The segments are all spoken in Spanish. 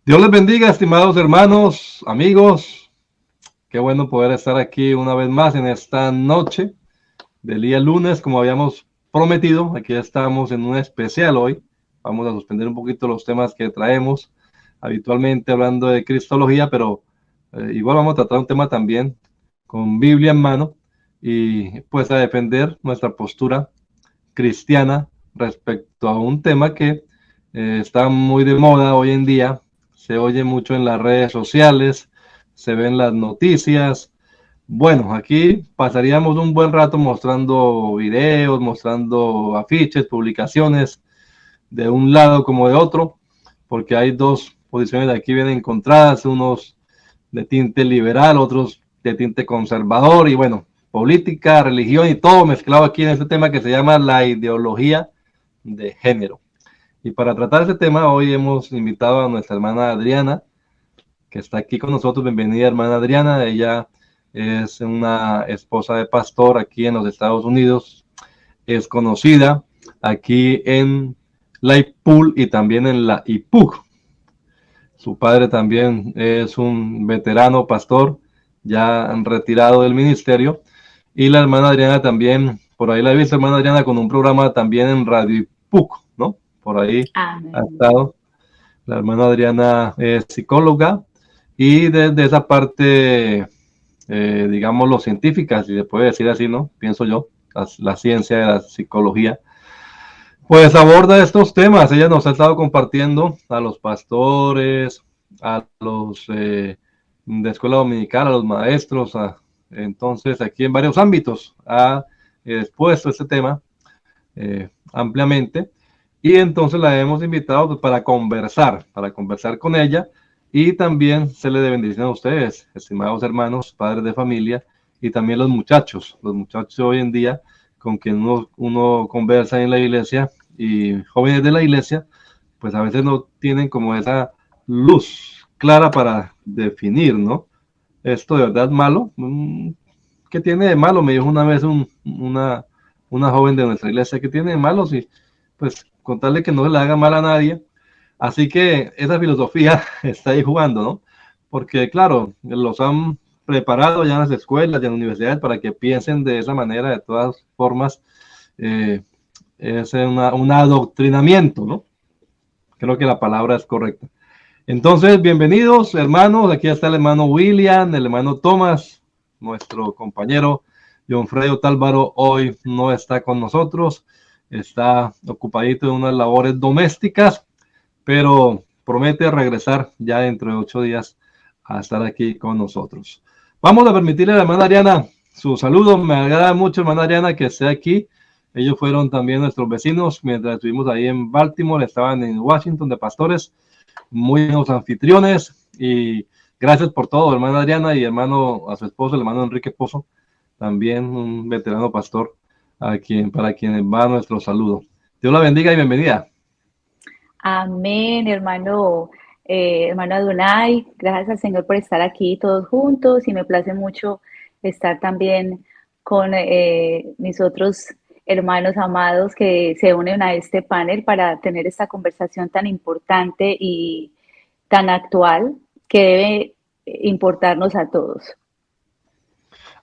Dios les bendiga, estimados hermanos, amigos. Qué bueno poder estar aquí una vez más en esta noche del día lunes, como habíamos prometido. Aquí estamos en un especial hoy. Vamos a suspender un poquito los temas que traemos habitualmente hablando de cristología, pero igual vamos a tratar un tema también con Biblia en mano y pues a defender nuestra postura cristiana respecto a un tema que está muy de moda hoy en día. Se oye mucho en las redes sociales, se ven las noticias. Bueno, aquí pasaríamos un buen rato mostrando videos, mostrando afiches, publicaciones de un lado como de otro, porque hay dos posiciones de aquí bien encontradas, unos de tinte liberal, otros de tinte conservador, y bueno, política, religión y todo mezclado aquí en este tema que se llama la ideología de género. Y para tratar este tema, hoy hemos invitado a nuestra hermana Adriana, que está aquí con nosotros. Bienvenida, hermana Adriana. Ella es una esposa de pastor aquí en los Estados Unidos. Es conocida aquí en la IPUL y también en la IPUC. Su padre también es un veterano pastor, ya retirado del ministerio. Y la hermana Adriana también, por ahí la he visto, hermana Adriana, con un programa también en Radio IPUC, ¿no? Por ahí ha estado. La hermana Adriana es psicóloga y desde esa parte, digámoslo, científica, si se puede decir así, ¿no? Pienso yo, la ciencia de la psicología, pues aborda estos temas. Ella nos ha estado compartiendo a los pastores, a los de escuela dominical, a los maestros, entonces aquí en varios ámbitos ha expuesto este tema ampliamente. Y entonces la hemos invitado pues, para conversar con ella y también se le de bendición a ustedes, estimados hermanos, padres de familia y también los muchachos hoy en día con quien uno conversa en la iglesia y jóvenes de la iglesia, pues a veces no tienen como esa luz clara para definir, ¿no? Esto de verdad es malo. ¿Qué tiene de malo? Me dijo una vez una joven de nuestra iglesia, ¿qué tiene de malo? Si, pues contarle que no se le haga mal a nadie. Así que esa filosofía está ahí jugando, ¿no? Porque claro, los han preparado ya en las escuelas, ya en las universidades para que piensen de esa manera. De todas formas, es un adoctrinamiento, ¿no? Creo que la palabra es correcta. Entonces, bienvenidos hermanos, aquí está el hermano William, el hermano Thomas, nuestro compañero John Fredo Tálvaro hoy no está con nosotros, está ocupadito en unas labores domésticas, pero promete regresar ya dentro de 8 días a estar aquí con nosotros. Vamos a permitirle a la hermana Ariana su saludo. Me agrada mucho, hermana Ariana, que esté aquí. Ellos fueron también nuestros vecinos mientras estuvimos ahí en Baltimore, estaban en Washington de pastores, muy buenos anfitriones, y gracias por todo, hermana Adriana, y hermano a su esposo, el hermano Enrique Pozo, también un veterano pastor, para quien va nuestro saludo. Dios la bendiga y bienvenida. Amén, hermano, hermano Adonai, gracias al Señor por estar aquí todos juntos y me place mucho estar también con mis otros hermanos amados que se unen a este panel para tener esta conversación tan importante y tan actual que debe importarnos a todos.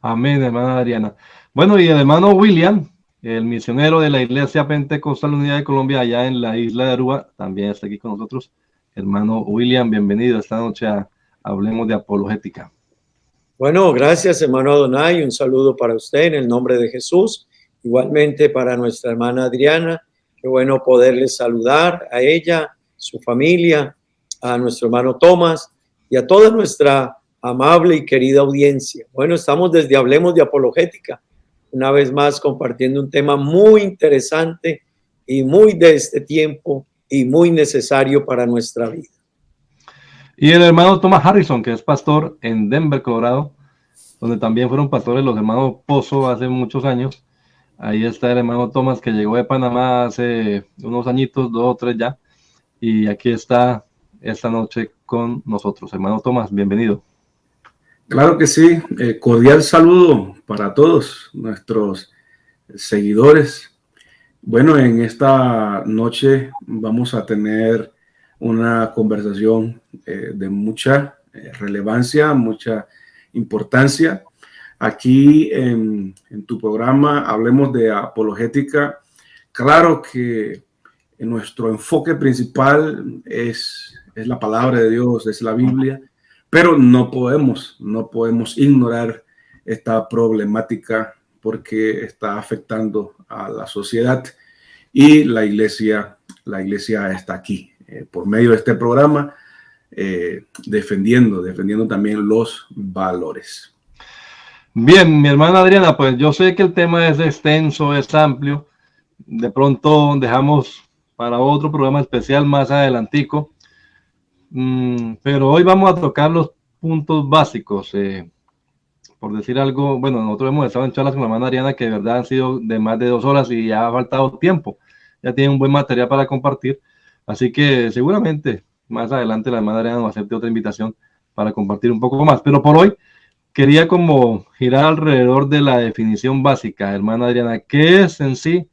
Amén, hermana Adriana. Bueno, y el hermano William, el misionero de la Iglesia Pentecostal Unidad de Colombia, allá en la isla de Aruba, también está aquí con nosotros. Hermano William, bienvenido esta noche a Hablemos de Apologética. Bueno, gracias, hermano Adonai. Un saludo para usted en el nombre de Jesús. Igualmente para nuestra hermana Adriana. Qué bueno poderle saludar a ella, su familia, a nuestro hermano Tomás y a toda nuestra amable y querida audiencia. Bueno, estamos desde Hablemos de Apologética, una vez más compartiendo un tema muy interesante y muy de este tiempo y muy necesario para nuestra vida. Y el hermano Thomas Harrison, que es pastor en Denver, Colorado, donde también fueron pastores los hermanos Pozo hace muchos años. Ahí está el hermano Thomas, que llegó de Panamá hace unos añitos, 2 o 3 ya, y aquí está esta noche con nosotros. Hermano Thomas, bienvenido. Claro que sí, cordial saludo para todos nuestros seguidores. Bueno, en esta noche vamos a tener una conversación de mucha relevancia, mucha importancia. Aquí en tu programa hablemos de apologética. Claro que nuestro enfoque principal es la palabra de Dios, es la Biblia, pero no podemos ignorar esta problemática porque está afectando a la sociedad y la iglesia está aquí por medio de este programa defendiendo también los valores. Bien, mi hermana Adriana, pues yo sé que el tema es extenso, es amplio. De pronto dejamos para otro programa especial más adelantico. Pero hoy vamos a tocar los puntos básicos. Por decir algo, bueno, nosotros hemos estado en charlas con la hermana Adriana que de verdad han sido de más de 2 horas y ya ha faltado tiempo. Ya tiene un buen material para compartir. Así que seguramente más adelante la hermana Adriana nos acepte otra invitación para compartir un poco más. Pero por hoy quería como girar alrededor de la definición básica, hermana Adriana. ¿Qué es en sí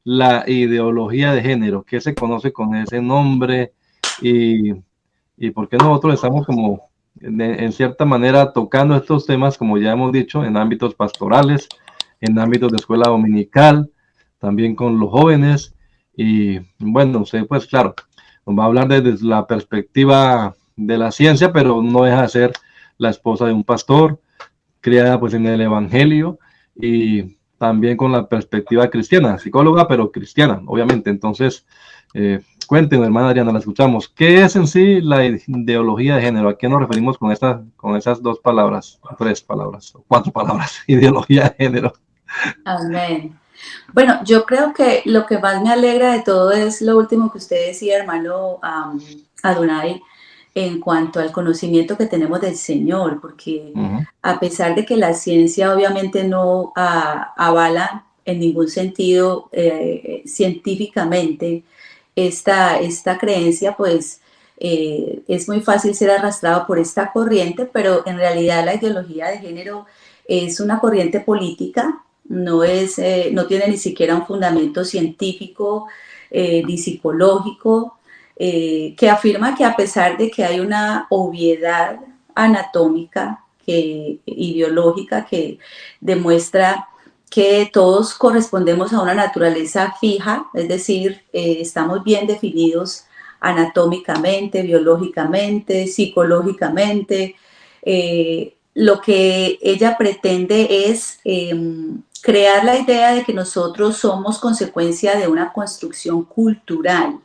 la ideología de género? ¿Qué se conoce con ese nombre? Y por qué nosotros estamos como en cierta manera tocando estos temas, como ya hemos dicho, en ámbitos pastorales, en ámbitos de escuela dominical, también con los jóvenes. Y bueno, usted pues claro, nos va a hablar desde la perspectiva de la ciencia, pero no deja de ser la esposa de un pastor, criada pues en el evangelio y también con la perspectiva cristiana, psicóloga, pero cristiana, obviamente. Entonces, cuéntenos, hermana Adriana, la escuchamos. ¿Qué es en sí la ideología de género? ¿A qué nos referimos con esas 2 palabras, 3 palabras, 4 palabras, ideología de género? Amén. Bueno, yo creo que lo que más me alegra de todo es lo último que usted decía, hermano Adonai, en cuanto al conocimiento que tenemos del Señor, porque a pesar de que la ciencia obviamente no avala en ningún sentido científicamente esta creencia, pues es muy fácil ser arrastrado por esta corriente, pero en realidad la ideología de género es una corriente política, no tiene ni siquiera un fundamento científico ni psicológico, que afirma que a pesar de que hay una obviedad anatómica y biológica que demuestra que todos correspondemos a una naturaleza fija, es decir, estamos bien definidos anatómicamente, biológicamente, psicológicamente. Lo que ella pretende es crear la idea de que nosotros somos consecuencia de una construcción cultural.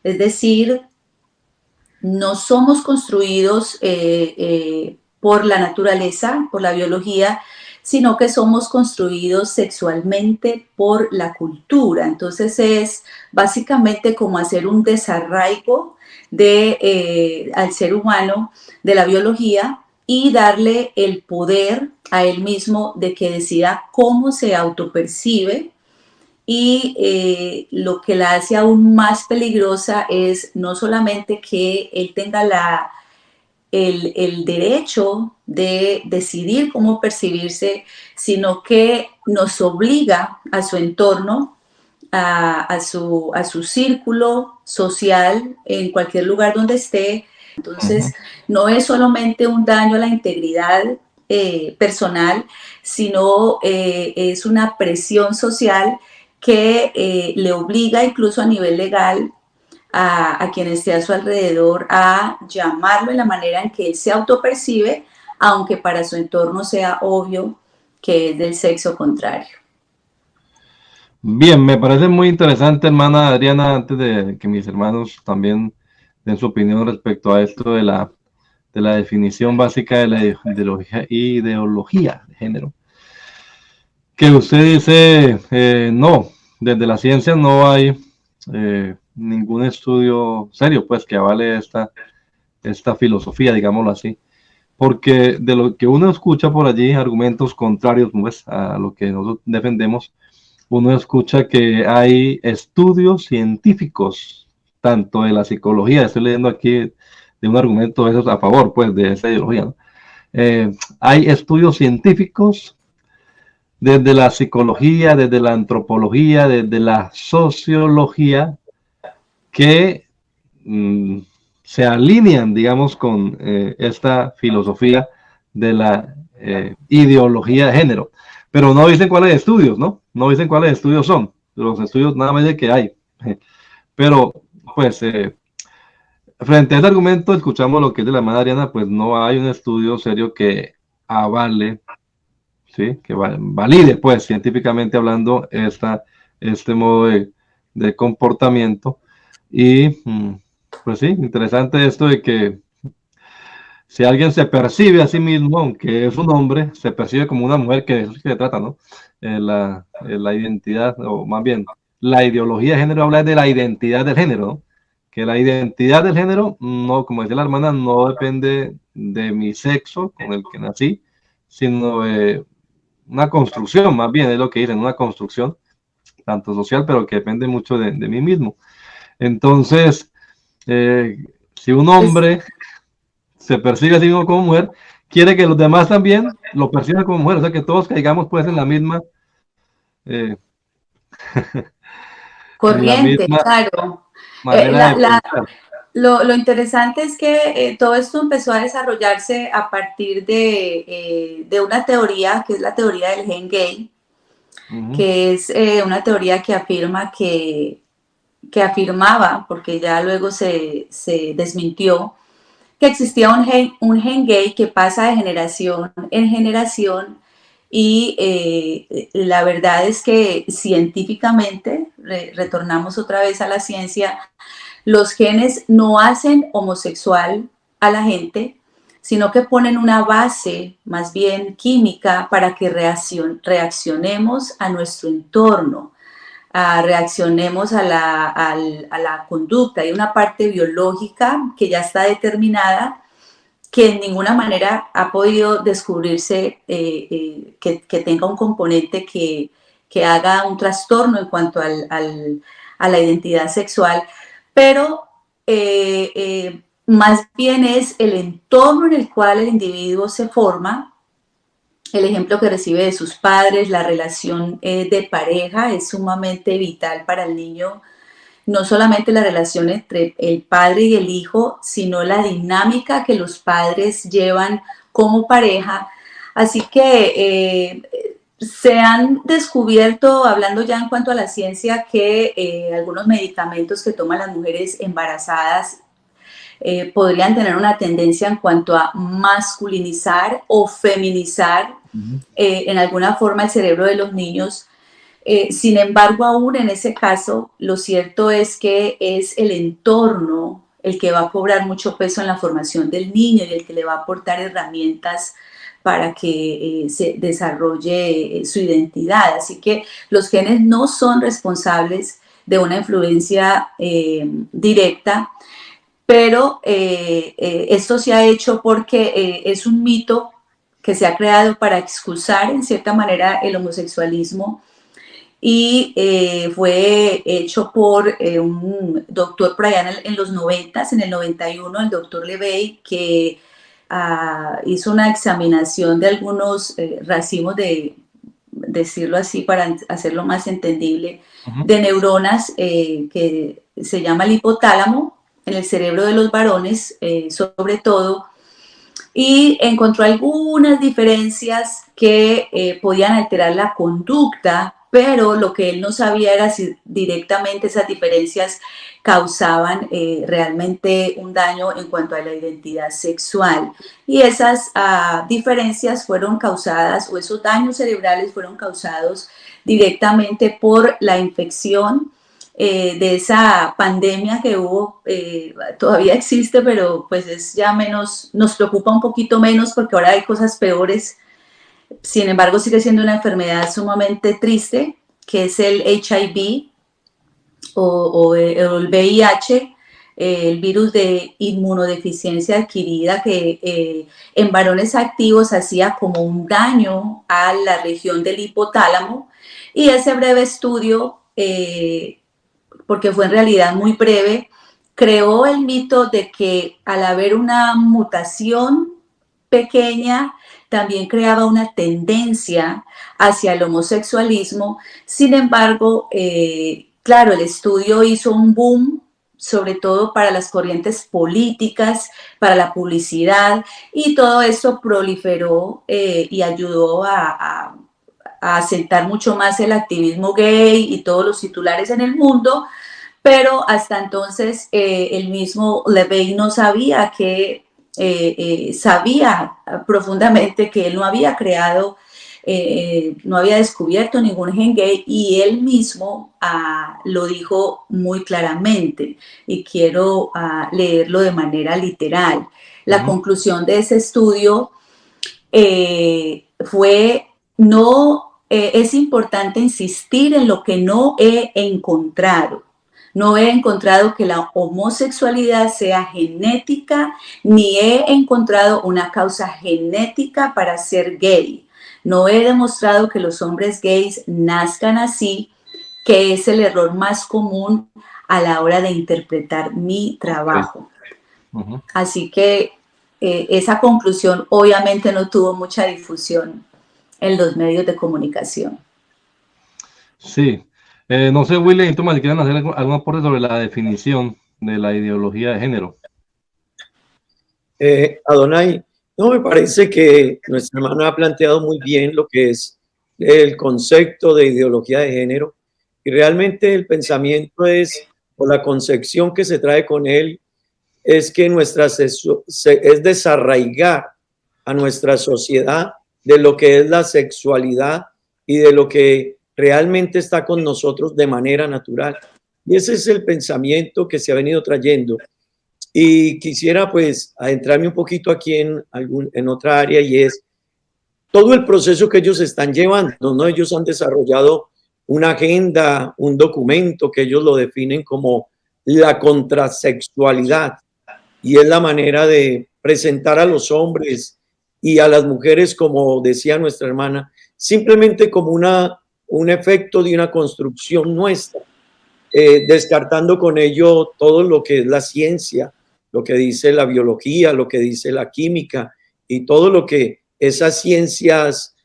Es decir, no somos construidos por la naturaleza, por la biología, sino que somos construidos sexualmente por la cultura. Entonces es básicamente como hacer un desarraigo al ser humano de la biología y darle el poder a él mismo de que decida cómo se autopercibe. Y lo que la hace aún más peligrosa es no solamente que él tenga el derecho de decidir cómo percibirse, sino que nos obliga a su entorno, a su círculo social, en cualquier lugar donde esté. Entonces, no es solamente un daño a la integridad personal, sino es una presión social que le obliga incluso a nivel legal a quien esté a su alrededor a llamarlo en la manera en que él se autopercibe, aunque para su entorno sea obvio que es del sexo contrario. Bien, me parece muy interesante, hermana Adriana, antes de que mis hermanos también den su opinión respecto a esto de la definición básica de la ideología de género. Que usted dice, no, desde la ciencia no hay ningún estudio serio, pues, que avale esta filosofía, digámoslo así. Porque de lo que uno escucha por allí, argumentos contrarios, pues, a lo que nosotros defendemos, uno escucha que hay estudios científicos, tanto de la psicología, estoy leyendo aquí de un argumento de esos a favor, pues, de esa ideología, ¿no? Hay estudios científicos desde la psicología, desde la antropología, desde la sociología, que se alinean, digamos, con esta filosofía de la ideología de género. Pero no dicen cuáles estudios, ¿no? No dicen cuáles estudios son. Los estudios nada más de que hay. Pero, pues, frente a ese argumento, escuchamos lo que es de la hermana Adriana, pues no hay un estudio serio que avale, ¿sí? Que valide, pues, científicamente hablando, este modo de comportamiento. Y, pues sí, interesante esto de que si alguien se percibe a sí mismo, aunque es un hombre, se percibe como una mujer, que es lo que se trata, ¿no? La identidad, o más bien, la ideología de género habla de la identidad del género, ¿no? Que la identidad del género, no, como decía la hermana, no depende de mi sexo con el que nací, sino de una construcción, más bien es lo que dicen, una construcción, tanto social, pero que depende mucho de mí mismo. Entonces, si un hombre se percibe a sí mismo como mujer, quiere que los demás también lo perciban como mujer, o sea que todos caigamos pues en la misma eh, en la Corriente, misma claro. manera de pensar. Lo interesante es que todo esto empezó a desarrollarse a partir de una teoría, que es la teoría del gen gay, que es una teoría que afirma que afirmaba, porque ya luego se desmintió, que existía un gen gay que pasa de generación en generación y la verdad es que científicamente, retornamos otra vez a la ciencia, los genes no hacen homosexual a la gente, sino que ponen una base más bien química para que reaccionemos a nuestro entorno, reaccionemos a la conducta. Hay una parte biológica que ya está determinada, que en ninguna manera ha podido descubrirse que tenga un componente que haga un trastorno en cuanto a la identidad sexual, pero más bien es el entorno en el cual el individuo se forma, el ejemplo que recibe de sus padres, la relación de pareja es sumamente vital para el niño, no solamente la relación entre el padre y el hijo, sino la dinámica que los padres llevan como pareja. Así que se han descubierto, hablando ya en cuanto a la ciencia, que algunos medicamentos que toman las mujeres embarazadas podrían tener una tendencia en cuanto a masculinizar o feminizar en alguna forma el cerebro de los niños. Sin embargo, aún en ese caso, lo cierto es que es el entorno el que va a cobrar mucho peso en la formación del niño y el que le va a aportar herramientas para que se desarrolle su identidad. Así que los genes no son responsables de una influencia directa, pero esto se ha hecho porque es un mito que se ha creado para excusar en cierta manera el homosexualismo y fue hecho por un doctor por allá en los 90, en el 91, el doctor Levey, que hizo una examinación de algunos racimos de, decirlo así para hacerlo más entendible, de neuronas que se llama el hipotálamo, en el cerebro de los varones, sobre todo, y encontró algunas diferencias que podían alterar la conducta, pero lo que él no sabía era si directamente esas diferencias causaban realmente un daño en cuanto a la identidad sexual. Y esas diferencias fueron causadas, o esos daños cerebrales fueron causados directamente por la infección de esa pandemia que hubo, todavía existe, pero pues es ya menos, nos preocupa un poquito menos porque ahora hay cosas peores. Sin embargo, sigue siendo una enfermedad sumamente triste, que es el HIV o el VIH, el virus de inmunodeficiencia adquirida, que en varones activos hacía como un daño a la región del hipotálamo. Y ese breve estudio, porque fue en realidad muy breve, creó el mito de que al haber una mutación pequeña, también creaba una tendencia hacia el homosexualismo. Sin embargo, claro, el estudio hizo un boom, sobre todo para las corrientes políticas, para la publicidad, y todo esto proliferó y ayudó a asentar mucho más el activismo gay y todos los titulares en el mundo, pero hasta entonces el mismo Levey no sabía que, sabía profundamente que él no había creado, no había descubierto ningún gen gay, y él mismo lo dijo muy claramente, y quiero leerlo de manera literal. La conclusión de ese estudio fue: no, es importante insistir en lo que no he encontrado. No he encontrado que la homosexualidad sea genética, ni he encontrado una causa genética para ser gay. No he demostrado que los hombres gays nazcan así, que es el error más común a la hora de interpretar mi trabajo. Así que esa conclusión obviamente no tuvo mucha difusión en los medios de comunicación. Sí. No sé, William y Tomás, si quieren hacer algún aporte sobre la definición de la ideología de género. Adonai, no, me parece que nuestra hermana ha planteado muy bien lo que es el concepto de ideología de género, y realmente el pensamiento es, o la concepción que se trae con él, es que es desarraigar a nuestra sociedad de lo que es la sexualidad y de lo que realmente está con nosotros de manera natural. Y ese es el pensamiento que se ha venido trayendo. Y quisiera pues adentrarme un poquito aquí en otra área, y es todo el proceso que ellos están llevando, ¿no? Ellos han desarrollado una agenda, un documento que ellos lo definen como la contrasexualidad, y es la manera de presentar a los hombres y a las mujeres, como decía nuestra hermana, simplemente como un efecto de una construcción nuestra, descartando con ello todo lo que es la ciencia, lo que dice la biología, lo que dice la química y todo lo que esas ciencias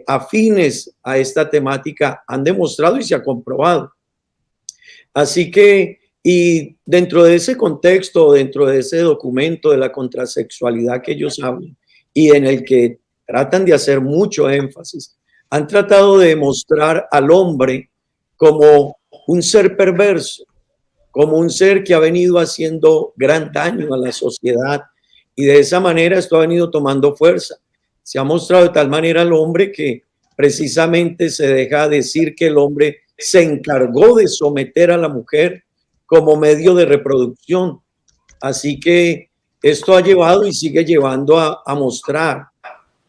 afines a esta temática han demostrado y se ha comprobado. Así que, y dentro de ese contexto, dentro de ese documento de la contrasexualidad que ellos hablan y en el que tratan de hacer mucho énfasis, han tratado de mostrar al hombre como un ser perverso, como un ser que ha venido haciendo gran daño a la sociedad, y de esa manera esto ha venido tomando fuerza. Se ha mostrado de tal manera al hombre que precisamente se deja decir que el hombre se encargó de someter a la mujer como medio de reproducción. Así que esto ha llevado y sigue llevando a mostrar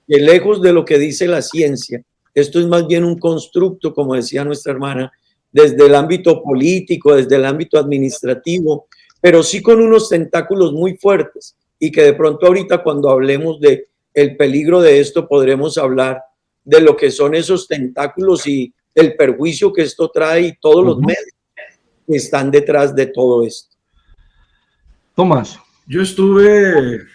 que, lejos de lo que dice la ciencia, esto es más bien un constructo, como decía nuestra hermana, desde el ámbito político, desde el ámbito administrativo, pero sí con unos tentáculos muy fuertes, y que de pronto ahorita, cuando hablemos de el peligro de esto, podremos hablar de lo que son esos tentáculos y el perjuicio que esto trae y todos los medios que están detrás de todo esto. Tomás. Yo estuve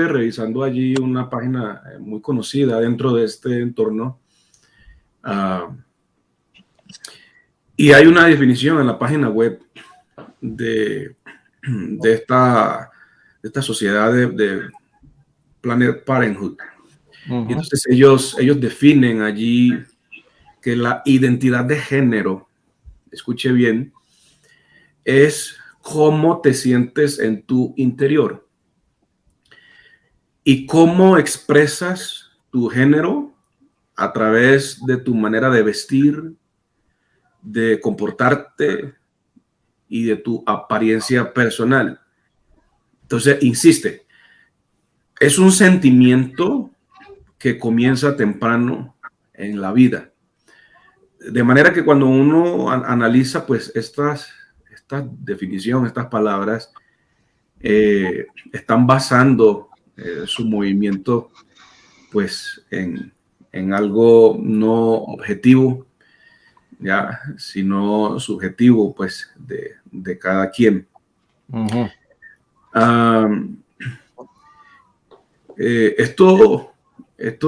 revisando allí una página muy conocida dentro de este entorno, y hay una definición en la página web de esta sociedad de Planned Parenthood. Y entonces ellos definen allí que la identidad de género, escuche bien, es cómo te sientes en tu interior y cómo expresas tu género a través de tu manera de vestir, de comportarte y de tu apariencia personal. Entonces, insiste, es un sentimiento que comienza temprano en la vida. De manera que cuando uno analiza pues esta definición, estas palabras, están basando su movimiento pues en algo no objetivo, ya, sino subjetivo pues de cada quien. Esto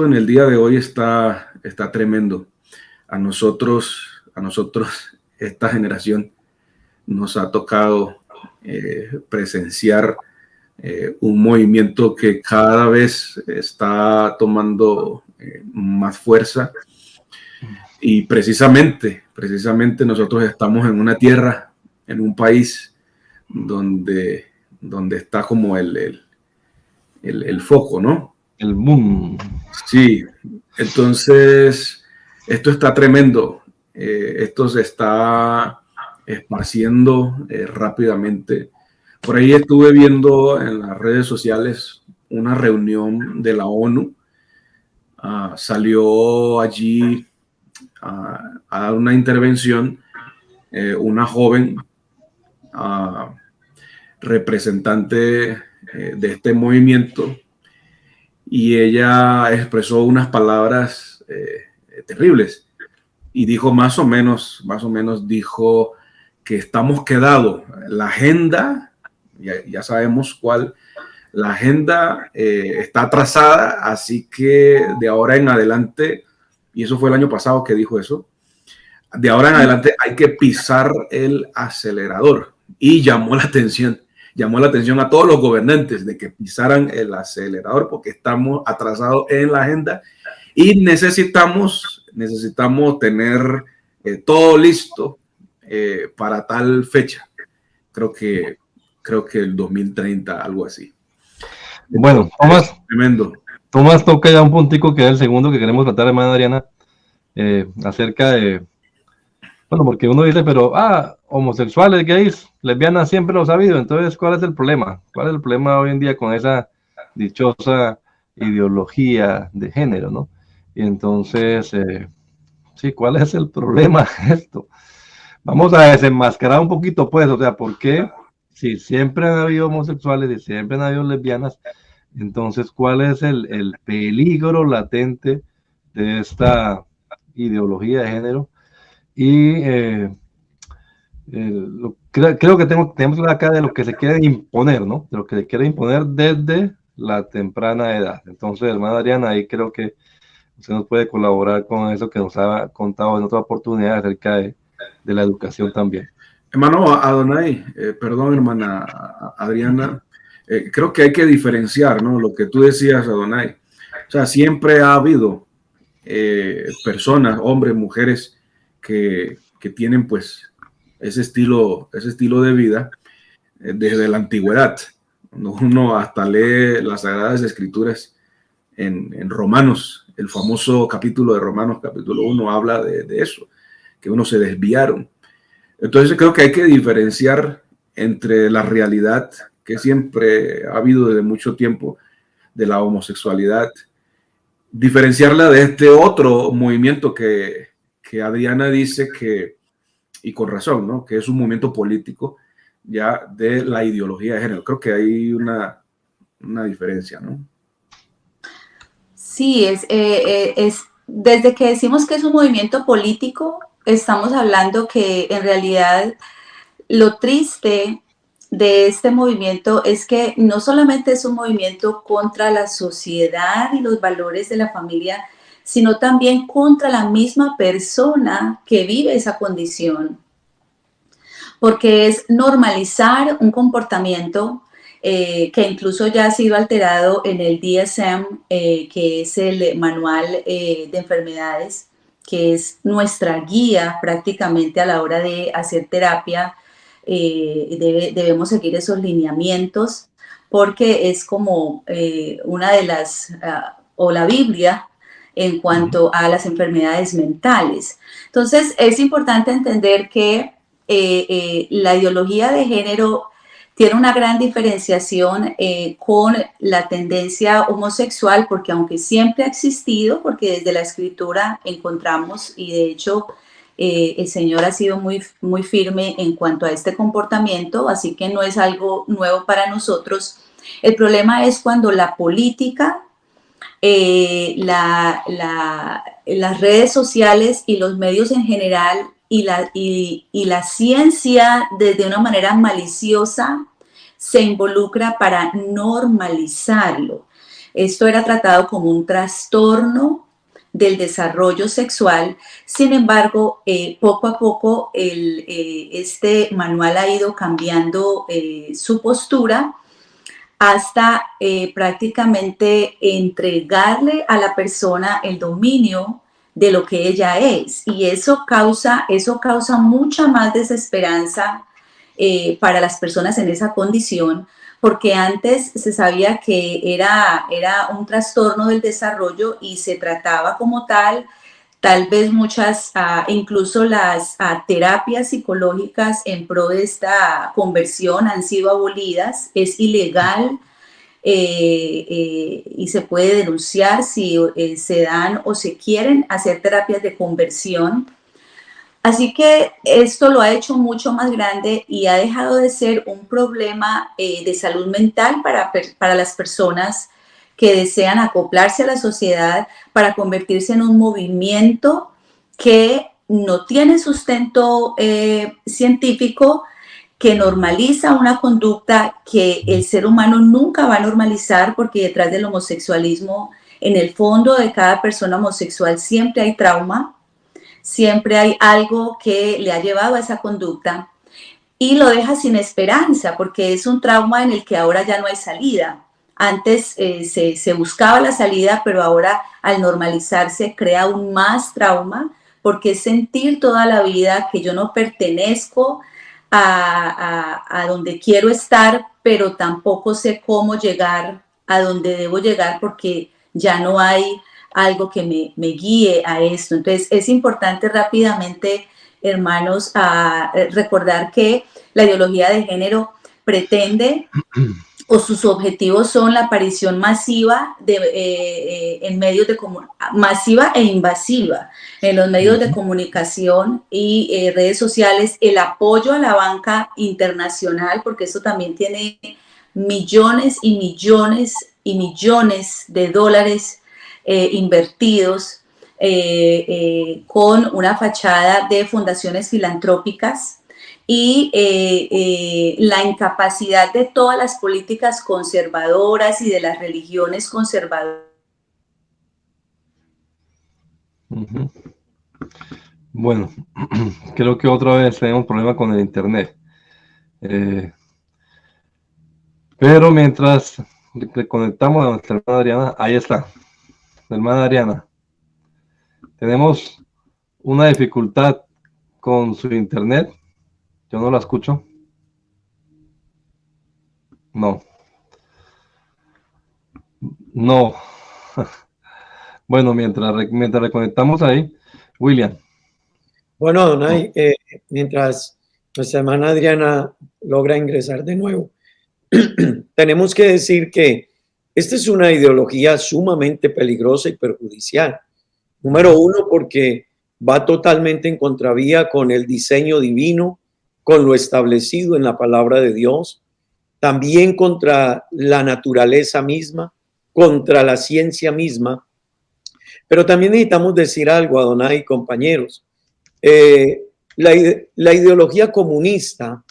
en el día de hoy está tremendo. A nosotros, esta generación, nos ha tocado presenciar un movimiento que cada vez está tomando más fuerza, y precisamente nosotros estamos en una tierra, en un país donde está como el foco, ¿no? El boom. Sí, entonces esto está tremendo. Esto se está esparciendo rápidamente. Por ahí estuve viendo en las redes sociales una reunión de la ONU. Salió allí a dar una intervención una joven representante de este movimiento, y ella expresó unas palabras terribles, y dijo más o menos dijo que estamos quedados. La agenda, ya sabemos cuál, la agenda está trazada, así que de ahora en adelante, y eso fue el año pasado que dijo eso, de ahora en adelante hay que pisar el acelerador, y llamó la atención a todos los gobernantes de que pisaran el acelerador, porque estamos atrasados en la agenda y necesitamos tener todo listo para tal fecha. Creo que el 2030, algo así. Bueno, Tremendo. Tomás toca ya un puntico que es el segundo que queremos tratar, hermana Adriana, acerca de, bueno, porque uno dice, pero, homosexuales, gays, lesbianas, siempre lo he sabido. Entonces, ¿cuál es el problema? ¿Cuál es el problema hoy en día con esa dichosa ideología de género, no? Y entonces, sí, ¿cuál es el problema de esto? Vamos a desenmascarar un poquito, pues, o sea, ¿por qué? Si siempre han habido homosexuales y siempre han habido lesbianas, entonces, ¿cuál es el peligro latente de esta ideología de género? Y creo que tenemos que hablar acá de lo que se quiere imponer, ¿no? De lo que se quiere imponer desde la temprana edad. Entonces, hermana Adriana, ahí creo que usted nos puede colaborar con eso que nos ha contado en otra oportunidad acerca de la educación también. Hermano Adonai, perdón, hermana Adriana, creo que hay que diferenciar, ¿no? Lo que tú decías, Adonai. O sea, siempre ha habido personas, hombres, mujeres, que tienen pues ese estilo de vida desde la antigüedad. Uno hasta lee las Sagradas Escrituras en Romanos, el famoso capítulo de Romanos, capítulo 1, habla de eso, que unos se desviaron. Entonces creo que hay que diferenciar entre la realidad que siempre ha habido desde mucho tiempo de la homosexualidad, diferenciarla de este otro movimiento que Adriana dice que, y con razón, ¿no?, que es un movimiento político ya de la ideología de género. Creo que hay una diferencia, ¿no? Sí, es desde que decimos que es un movimiento político, estamos hablando que en realidad lo triste de este movimiento es que no solamente es un movimiento contra la sociedad y los valores de la familia, sino también contra la misma persona que vive esa condición, porque es normalizar un comportamiento que incluso ya ha sido alterado en el DSM, que es el manual de enfermedades, que es nuestra guía prácticamente a la hora de hacer terapia. Debemos seguir esos lineamientos porque es como una de las, o la Biblia en cuanto a las enfermedades mentales. Entonces es importante entender que la ideología de género tiene una gran diferenciación con la tendencia homosexual, porque aunque siempre ha existido, porque desde la escritura encontramos, y de hecho el Señor ha sido muy firme en cuanto a este comportamiento, así que no es algo nuevo para nosotros. El problema es cuando la política, las redes sociales y los medios en general y la ciencia desde una manera maliciosa se involucra para normalizarlo. esto era tratado como un trastorno del desarrollo sexual. Sin embargo, poco a poco este manual ha ido cambiando su postura hasta prácticamente entregarle a la persona el dominio de lo que ella es. Y eso causa mucha más desesperanza para las personas en esa condición, porque antes se sabía que era un trastorno del desarrollo y se trataba como tal. Tal vez muchas, incluso las terapias psicológicas en pro de esta conversión han sido abolidas. Es ilegal y se puede denunciar si se dan o se quieren hacer terapias de conversión. Así que esto lo ha hecho mucho más grande y ha dejado de ser un problema de salud mental para las personas que desean acoplarse a la sociedad para convertirse en un movimiento que no tiene sustento científico, que normaliza una conducta que el ser humano nunca va a normalizar, porque detrás del homosexualismo, en el fondo de cada persona homosexual siempre hay trauma, siempre hay algo que le ha llevado a esa conducta y lo deja sin esperanza, porque es un trauma en el que ahora ya no hay salida. Antes se buscaba la salida, pero ahora al normalizarse crea aún más trauma, porque es sentir toda la vida que yo no pertenezco a donde quiero estar, pero tampoco sé cómo llegar a donde debo llegar, porque ya no hay algo que me guíe a esto. Entonces es importante rápidamente, hermanos, recordar que la ideología de género pretende o sus objetivos son la aparición masiva en medios de masiva e invasiva en los medios de comunicación y redes sociales, el apoyo a la banca internacional, porque eso también tiene millones y millones y millones de dólares invertidos con una fachada de fundaciones filantrópicas, y la incapacidad de todas las políticas conservadoras y de las religiones conservadoras. Bueno, creo que otra vez tenemos problema con el internet. Pero mientras reconectamos a nuestra hermana Adriana, ahí está, la hermana Adriana. Tenemos una dificultad con su internet. Yo no la escucho. No. No. Bueno, mientras reconectamos ahí, William. Bueno, Donay, mientras nuestra hermana Adriana logra ingresar de nuevo, tenemos que decir que esta es una ideología sumamente peligrosa y perjudicial. Número uno, porque va totalmente en contravía con el diseño divino, con lo establecido en la palabra de Dios, también contra la naturaleza misma, contra la ciencia misma. Pero también necesitamos decir algo, Adonai y compañeros. La ideología comunista,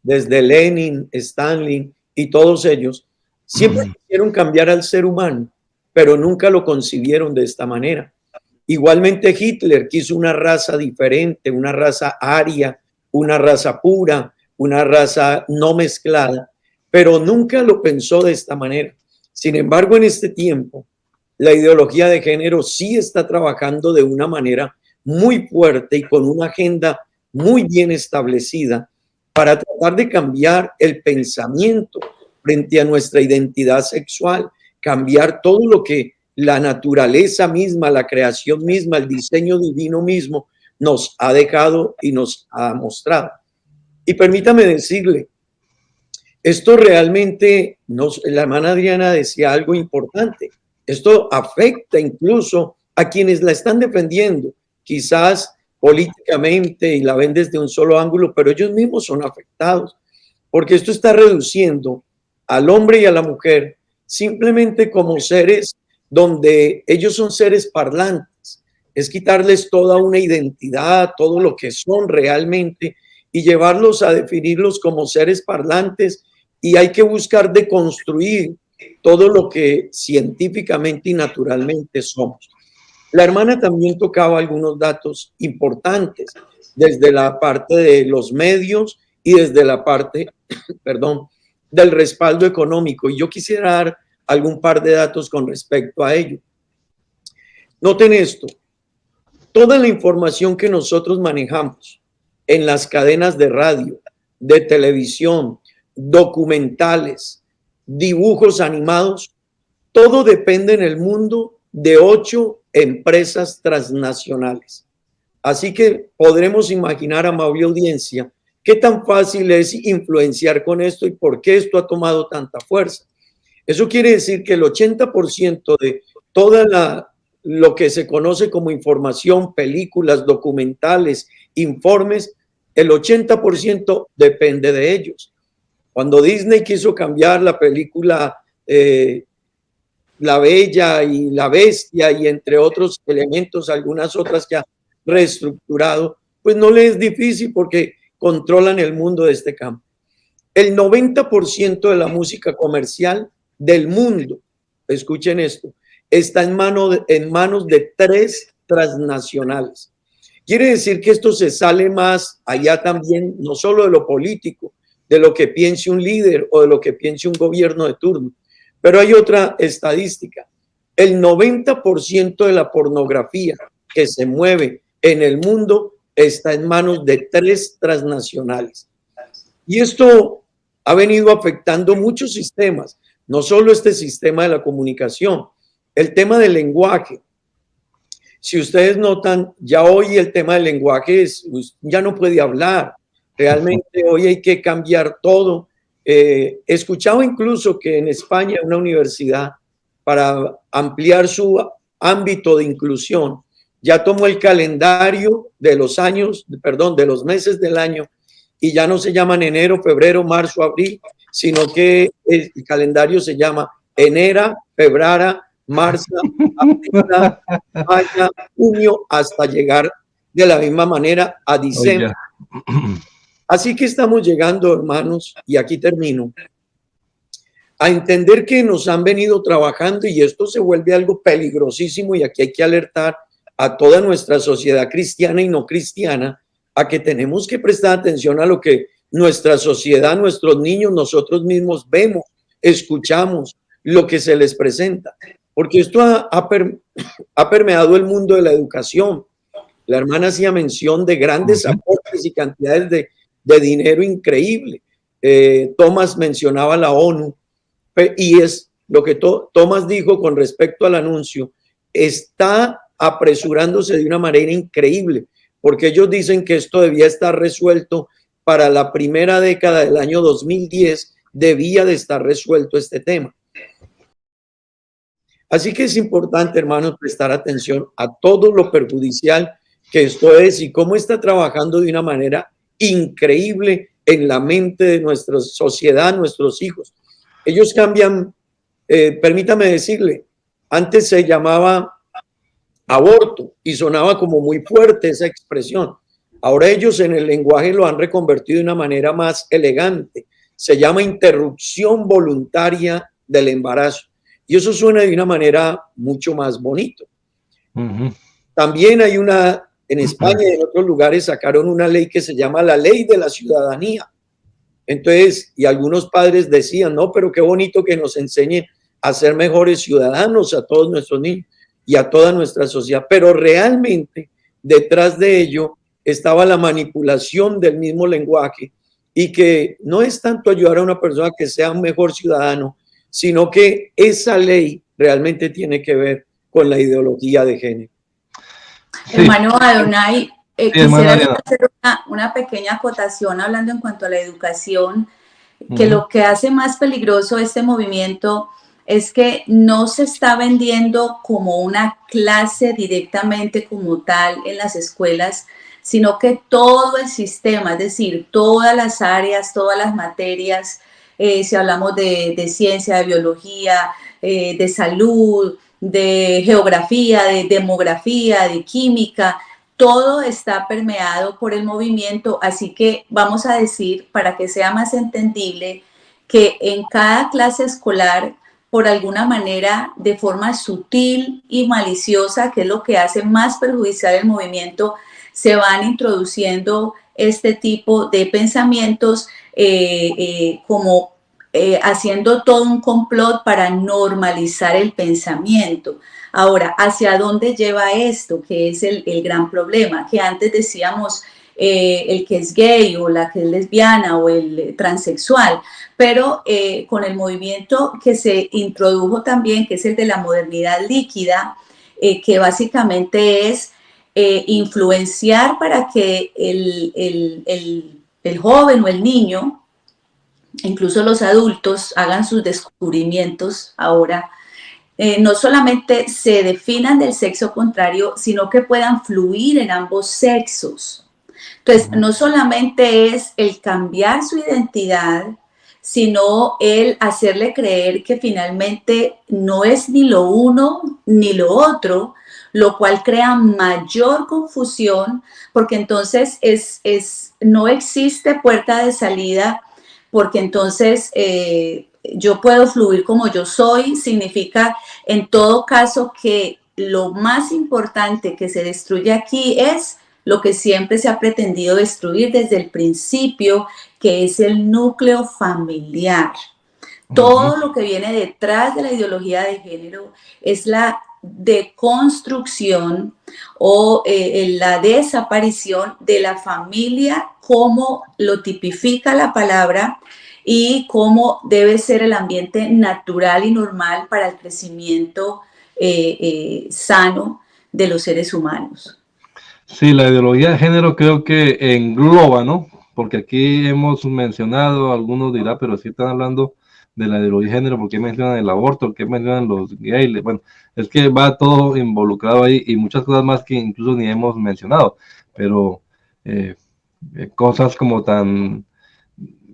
desde Lenin, Stalin y todos ellos, siempre quisieron cambiar al ser humano, pero nunca lo concibieron de esta manera. Igualmente Hitler quiso una raza diferente, una raza aria, una raza pura, una raza no mezclada, pero nunca lo pensó de esta manera. Sin embargo, en este tiempo, la ideología de género sí está trabajando de una manera muy fuerte y con una agenda muy bien establecida para tratar de cambiar el pensamiento frente a nuestra identidad sexual, cambiar todo lo que la naturaleza misma, la creación misma, el diseño divino mismo nos ha dejado y nos ha mostrado. Y permítame decirle, esto realmente, la hermana Adriana decía algo importante, esto afecta incluso a quienes la están defendiendo, quizás políticamente y la ven desde un solo ángulo, pero ellos mismos son afectados, porque esto está reduciendo al hombre y a la mujer simplemente como seres donde ellos son seres parlantes, es quitarles toda una identidad, todo lo que son realmente y llevarlos a definirlos como seres parlantes, y hay que buscar deconstruir todo lo que científicamente y naturalmente somos. La hermana también tocaba algunos datos importantes desde la parte de los medios y desde la parte, perdón, del respaldo económico. Y yo quisiera dar algún par de datos con respecto a ello. Noten esto, toda la información que nosotros manejamos en las cadenas de radio, de televisión, documentales, dibujos animados, todo depende en el mundo de 8 empresas transnacionales. Así que podremos imaginar, amable audiencia, qué tan fácil es influenciar con esto y por qué esto ha tomado tanta fuerza. Eso quiere decir que el 80% de toda lo que se conoce como información, películas, documentales, informes, el 80% depende de ellos. Cuando Disney quiso cambiar la película La Bella y la Bestia y entre otros elementos, algunas otras que ha reestructurado, pues no le es difícil porque controlan el mundo de este campo. El 90% de la música comercial del mundo, escuchen esto, está en manos de 3 transnacionales. Quiere decir que esto se sale más allá también, no solo de lo político, de lo que piense un líder o de lo que piense un gobierno de turno. Pero hay otra estadística. El 90% de la pornografía que se mueve en el mundo está en manos de 3 transnacionales. Y esto ha venido afectando muchos sistemas, no solo este sistema de la comunicación, el tema del lenguaje. Si ustedes notan, ya hoy el tema del lenguaje ya no puede hablar. Realmente hoy hay que cambiar todo. He escuchado incluso que en España una universidad, para ampliar su ámbito de inclusión, ya tomó el calendario de los de los meses del año, y ya no se llaman enero, febrero, marzo, abril, sino que el calendario se llama enero, febrero, marzo, abril, mayo, junio, hasta llegar de la misma manera a diciembre. Así que estamos llegando, hermanos, y aquí termino, a entender que nos han venido trabajando y esto se vuelve algo peligrosísimo, y aquí hay que alertar a toda nuestra sociedad cristiana y no cristiana a que tenemos que prestar atención a lo que nuestra sociedad, nuestros niños, nosotros mismos vemos, escuchamos, lo que se les presenta, porque esto ha permeado el mundo de la educación. La hermana hacía mención de grandes aportes y cantidades de dinero increíble. Thomas mencionaba la ONU, y es lo que Thomas dijo con respecto al anuncio, está apresurándose de una manera increíble, porque ellos dicen que esto debía estar resuelto para la primera década del año 2010, debía de estar resuelto este tema. Así que es importante, hermanos, prestar atención a todo lo perjudicial que esto es y cómo está trabajando de una manera increíble en la mente de nuestra sociedad, nuestros hijos. Ellos cambian, permítame decirle, antes se llamaba aborto y sonaba como muy fuerte esa expresión. Ahora ellos en el lenguaje lo han reconvertido de una manera más elegante. Se llama interrupción voluntaria del embarazo. Y eso suena de una manera mucho más bonito. También hay en España y en otros lugares sacaron una ley que se llama la ley de la ciudadanía. Entonces, y algunos padres decían, no, pero qué bonito que nos enseñen a ser mejores ciudadanos a todos nuestros niños y a toda nuestra sociedad. Pero realmente detrás de ello estaba la manipulación del mismo lenguaje, y que no es tanto ayudar a una persona que sea un mejor ciudadano, sino que esa ley realmente tiene que ver con la ideología de género. Sí. Hermano Adonai, quisiera hacer una pequeña acotación hablando en cuanto a la educación, que lo que hace más peligroso este movimiento es que no se está vendiendo como una clase directamente como tal en las escuelas, sino que todo el sistema, es decir, todas las áreas, todas las materias, si hablamos de ciencia, de biología, de salud, de geografía, de demografía, de química, todo está permeado por el movimiento. Así que vamos a decir, para que sea más entendible, que en cada clase escolar por alguna manera, de forma sutil y maliciosa, que es lo que hace más perjudicial el movimiento, se van introduciendo este tipo de pensamientos como haciendo todo un complot para normalizar el pensamiento. Ahora, ¿hacia dónde lleva esto? Que es el gran problema, que antes decíamos el que es gay o la que es lesbiana o el transexual, pero con el movimiento que se introdujo también, que es el de la modernidad líquida, que básicamente es influenciar para que el joven o el niño, incluso los adultos, hagan sus descubrimientos ahora, no solamente se definan del sexo contrario, sino que puedan fluir en ambos sexos. Entonces, no solamente es el cambiar su identidad, sino el hacerle creer que finalmente no es ni lo uno ni lo otro, lo cual crea mayor confusión, porque entonces no existe puerta de salida, porque entonces yo puedo fluir como yo soy, significa en todo caso que lo más importante que se destruye aquí es lo que siempre se ha pretendido destruir desde el principio, que es el núcleo familiar. Todo lo que viene detrás de la ideología de género es la deconstrucción o la desaparición de la familia como lo tipifica la palabra y cómo debe ser el ambiente natural y normal para el crecimiento sano de los seres humanos. Sí, la ideología de género creo que engloba, ¿no? Porque aquí hemos mencionado, algunos dirán, pero sí están hablando de la ideología de género, ¿por qué mencionan el aborto? ¿Por qué mencionan los gays? Bueno, es que va todo involucrado ahí y muchas cosas más que incluso ni hemos mencionado, pero cosas como tan,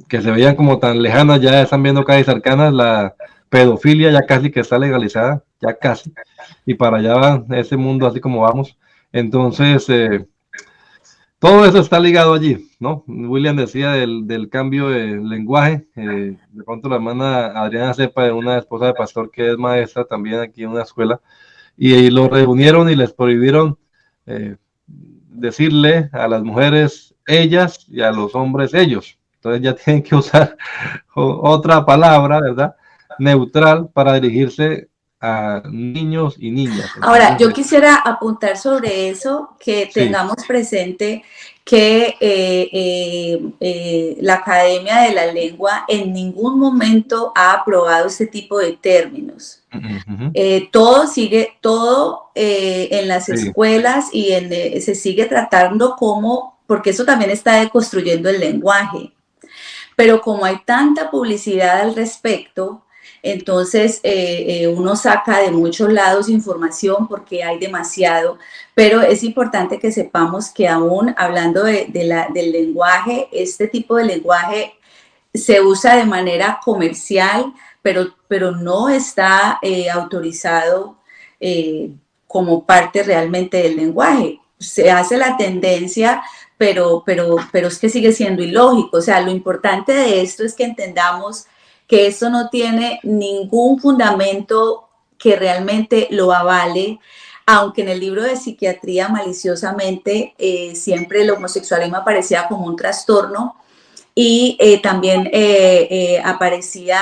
que se veían como tan lejanas, ya están viendo casi cercanas, la pedofilia ya casi que está legalizada, ya casi, y para allá va ese mundo así como vamos. Entonces, todo eso está ligado allí, ¿no? William decía del cambio de lenguaje. De pronto la hermana Adriana sepa de una esposa de pastor que es maestra también aquí en una escuela, y lo reunieron y les prohibieron decirle a las mujeres ellas y a los hombres ellos. Entonces ya tienen que usar otra palabra, ¿verdad? Neutral para dirigirse a niños y niñas. Ahora, entonces, yo quisiera apuntar sobre eso, que tengamos presente que la Academia de la Lengua en ningún momento ha aprobado este tipo de términos. Todo sigue, en las escuelas y se sigue tratando como, porque eso también está deconstruyendo el lenguaje. Pero como hay tanta publicidad al respecto, entonces uno saca de muchos lados información porque hay demasiado, pero es importante que sepamos que aún hablando del lenguaje, este tipo de lenguaje se usa de manera comercial, pero no está autorizado como parte realmente del lenguaje. Se hace la tendencia, pero es que sigue siendo ilógico. O sea, lo importante de esto es que entendamos que esto no tiene ningún fundamento que realmente lo avale, aunque en el libro de psiquiatría maliciosamente siempre el homosexualismo aparecía como un trastorno y también aparecía,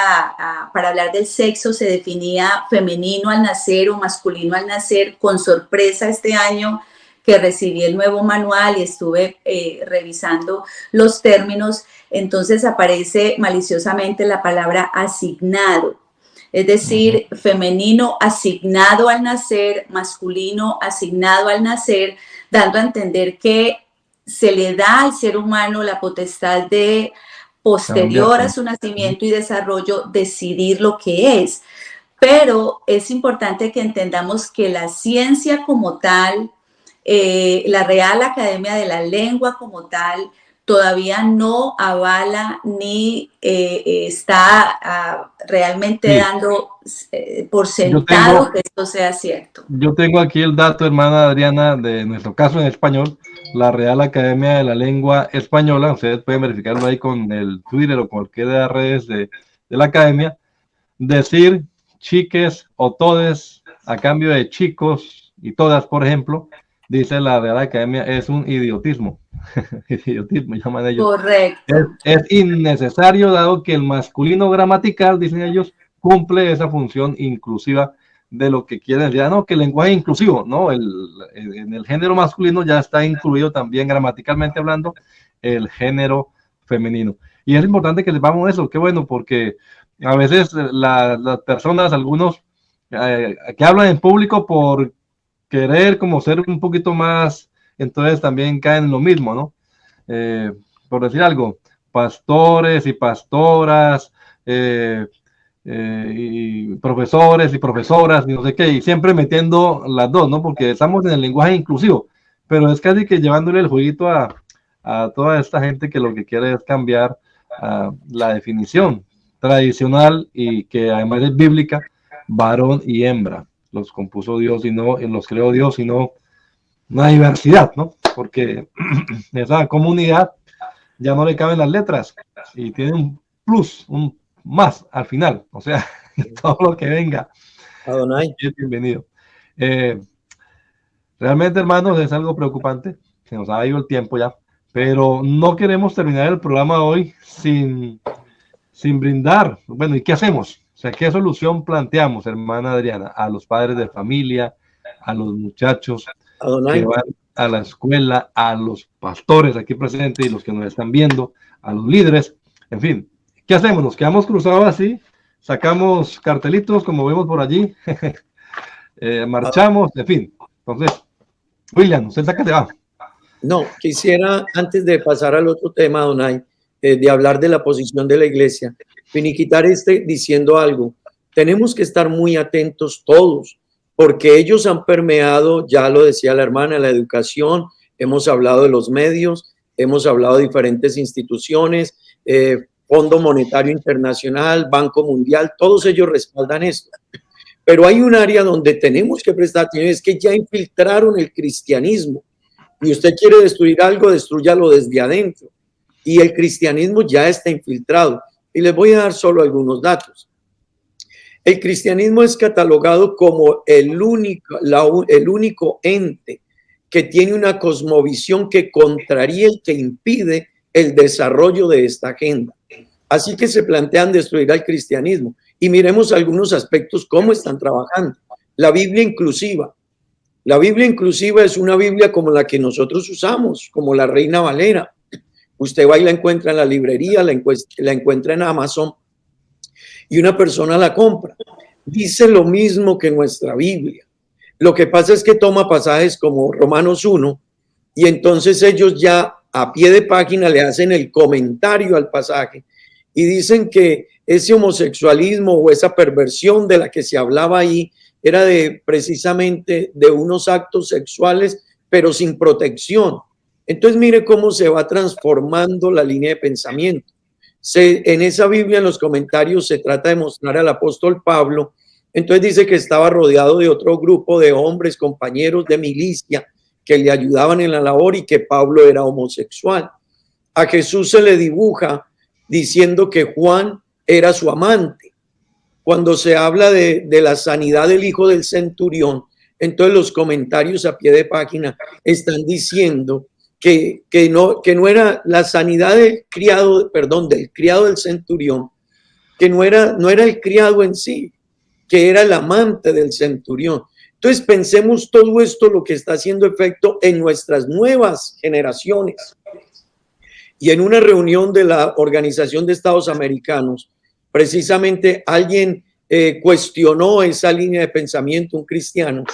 para hablar del sexo, se definía femenino al nacer o masculino al nacer. Con sorpresa este año que recibí el nuevo manual y estuve revisando los términos, entonces aparece maliciosamente la palabra asignado, es decir, femenino asignado al nacer, masculino asignado al nacer, dando a entender que se le da al ser humano la potestad de, posterior a su nacimiento y desarrollo, decidir lo que es. Pero es importante que entendamos que la ciencia como tal, la Real Academia de la Lengua como tal, todavía no avala ni está realmente dando por sentado que esto sea cierto. Yo tengo aquí el dato, hermana Adriana, de nuestro caso en español, la Real Academia de la Lengua Española. Ustedes pueden verificarlo ahí con el Twitter o cualquiera de las redes de la Academia. Decir chiques o todes a cambio de chicos y todas, por ejemplo, dice la Real Academia, es un idiotismo. Idiotismo llaman ellos. Correcto. Es innecesario, dado que el masculino gramatical, dicen ellos, cumple esa función inclusiva de lo que quieren decir. No, que el lenguaje inclusivo, ¿no? En el género masculino ya está incluido también gramaticalmente hablando el género femenino. Y es importante que sepamos eso, qué bueno, porque a veces las personas, algunos que hablan en público por querer como ser un poquito más, entonces también caen en lo mismo, ¿no? Por decir algo, pastores y pastoras, y profesores y profesoras, y no sé qué, y siempre metiendo las dos, ¿no? Porque estamos en el lenguaje inclusivo, pero es casi que llevándole el jueguito a toda esta gente que lo que quiere es cambiar la definición tradicional y que además es bíblica, varón y hembra. Los compuso Dios y no, los creó Dios y no una diversidad, ¿no? Porque esa comunidad ya no le caben las letras y tiene un plus, un más al final, o sea, todo lo que venga es bienvenido. Realmente, hermanos, es algo preocupante, se nos ha ido el tiempo ya, pero no queremos terminar el programa hoy sin brindar. Bueno, ¿y qué hacemos? O sea, ¿qué solución planteamos, hermana Adriana, a los padres de familia, a los muchachos que van a la escuela, a los pastores aquí presentes y los que nos están viendo, a los líderes, en fin? ¿Qué hacemos? ¿Nos quedamos cruzados así? ¿Sacamos cartelitos como vemos por allí? ¿Marchamos? En fin. Entonces, William, usted saca de va. No, quisiera, antes de pasar al otro tema, Donay, de hablar de la posición de la iglesia, finiquitar diciendo algo. Tenemos que estar muy atentos todos, porque ellos han permeado, ya lo decía la hermana, la educación, hemos hablado de los medios, hemos hablado de diferentes instituciones, Fondo Monetario Internacional, Banco Mundial, todos ellos respaldan esto. Pero hay un área donde tenemos que prestar atención, es que ya infiltraron el cristianismo. Y usted quiere destruir algo, destrúyalo desde adentro. Y el cristianismo ya está infiltrado. Y les voy a dar solo algunos datos. El cristianismo es catalogado como el único ente que tiene una cosmovisión que contraría y que impide el desarrollo de esta agenda. Así que se plantean destruir al cristianismo. Y miremos algunos aspectos, cómo están trabajando. La Biblia inclusiva. La Biblia inclusiva es una Biblia como la que nosotros usamos, como la Reina Valera. Usted va y la encuentra en la librería, la encuentra en Amazon y una persona la compra. Dice lo mismo que nuestra Biblia. Lo que pasa es que toma pasajes como Romanos 1 y entonces ellos ya a pie de página le hacen el comentario al pasaje y dicen que ese homosexualismo o esa perversión de la que se hablaba ahí era precisamente de unos actos sexuales, pero sin protección. Entonces, mire cómo se va transformando la línea de pensamiento. En esa Biblia, en los comentarios, se trata de mostrar al apóstol Pablo. Entonces dice que estaba rodeado de otro grupo de hombres, compañeros de milicia, que le ayudaban en la labor y que Pablo era homosexual. A Jesús se le dibuja diciendo que Juan era su amante. Cuando se habla de la sanidad del hijo del centurión, entonces los comentarios a pie de página están diciendo que no era la sanidad del criado del centurión, que no era el criado en sí, que era el amante del centurión. Entonces pensemos todo esto lo que está haciendo efecto en nuestras nuevas generaciones. Y en una reunión de la Organización de Estados Americanos, precisamente alguien cuestionó esa línea de pensamiento, un cristiano,